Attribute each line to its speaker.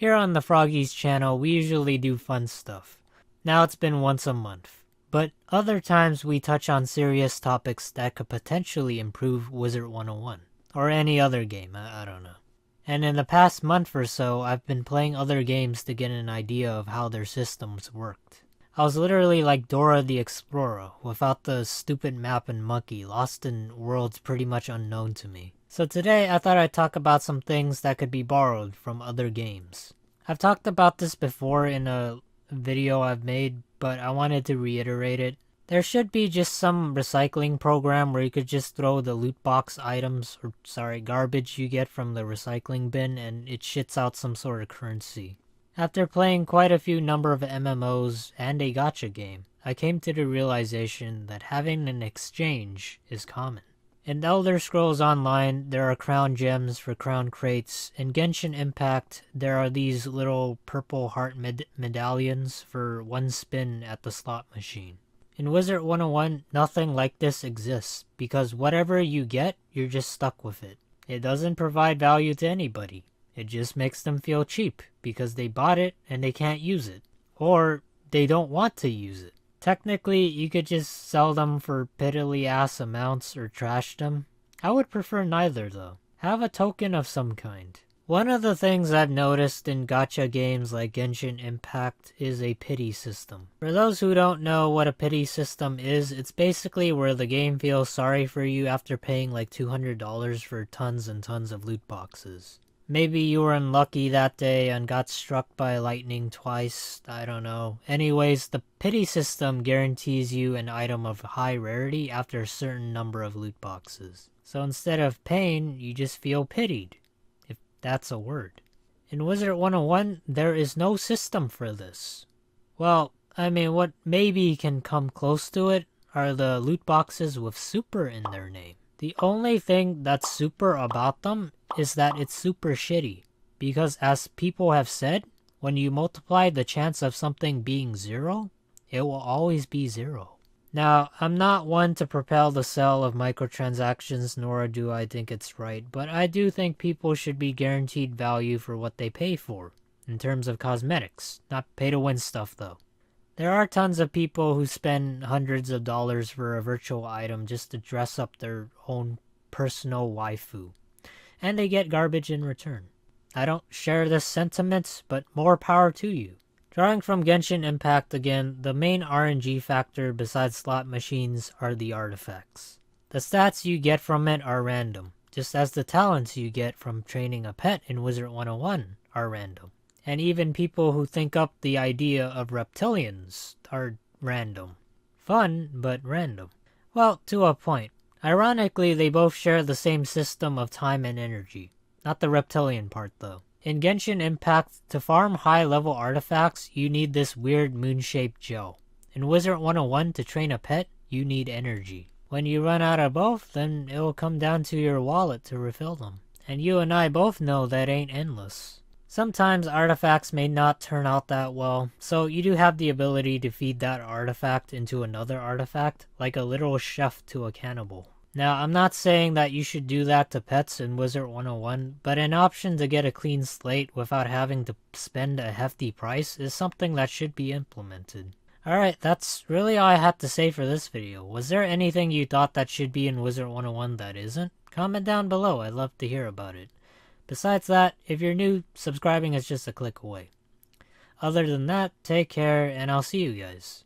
Speaker 1: Here on the Froggys channel, we usually do fun stuff. Now it's been once a month. But other times we touch on serious topics that could potentially improve Wizard101. Or any other game, I don't know. And in the past month or so, I've been playing other games to get an idea of how their systems worked. I was literally like Dora the Explorer, without the stupid map and monkey, lost in worlds pretty much unknown to me. So today I thought I'd talk about some things that could be borrowed from other games. I've talked about this before in a video I've made, but I wanted to reiterate it. There should be just some recycling program where you could just throw the loot box items, garbage you get from the recycling bin, and it shits out some sort of currency. After playing quite a few number of MMOs and a gacha game, I came to the realization that having an exchange is common. In Elder Scrolls Online, there are crown gems for crown crates. In Genshin Impact, there are these little purple heart medallions for one spin at the slot machine. In Wizard101, nothing like this exists, because whatever you get, you're just stuck with it. It doesn't provide value to anybody. It just makes them feel cheap, because they bought it and they can't use it. Or they don't want to use it. Technically, you could just sell them for piddly ass amounts or trash them. I would prefer neither though. Have a token of some kind. One of the things I've noticed in gacha games like Genshin Impact is a pity system. For those who don't know what a pity system is, it's basically where the game feels sorry for you after paying like $200 for tons and tons of loot boxes. Maybe you were unlucky that day and got struck by lightning twice, I don't know. Anyways, the pity system guarantees you an item of high rarity after a certain number of loot boxes. So instead of pain, you just feel pitied, if that's a word. In Wizard101, there is no system for this. Well, I mean, what maybe can come close to it are the loot boxes with super in their name. The only thing that's super about them is that it's super shitty, because as people have said, when you multiply the chance of something being 0, it will always be 0. Now, I'm not one to propel the sale of microtransactions, nor do I think it's right, but I do think people should be guaranteed value for what they pay for, in terms of cosmetics, not pay-to-win stuff though. There are tons of people who spend hundreds of dollars for a virtual item just to dress up their own personal waifu, and they get garbage in return. I don't share this sentiment, but more power to you. Drawing from Genshin Impact again, the main RNG factor besides slot machines are the artifacts. The stats you get from it are random, just as the talents you get from training a pet in Wizard101 are random. And even people who think up the idea of reptilians are random. Fun, but random. Well, to a point. Ironically, they both share the same system of time and energy. Not the reptilian part though. In Genshin Impact, to farm high-level artifacts, you need this weird moon-shaped gel. In Wizard101, to train a pet, you need energy. When you run out of both, then it will come down to your wallet to refill them. And you and I both know that ain't endless. Sometimes artifacts may not turn out that well, so you do have the ability to feed that artifact into another artifact, like a literal chef to a cannibal. Now, I'm not saying that you should do that to pets in Wizard101, but an option to get a clean slate without having to spend a hefty price is something that should be implemented. Alright, that's really all I had to say for this video. Was there anything you thought that should be in Wizard101 that isn't? Comment down below, I'd love to hear about it. Besides that, if you're new, subscribing is just a click away. Other than that, take care, and I'll see you guys.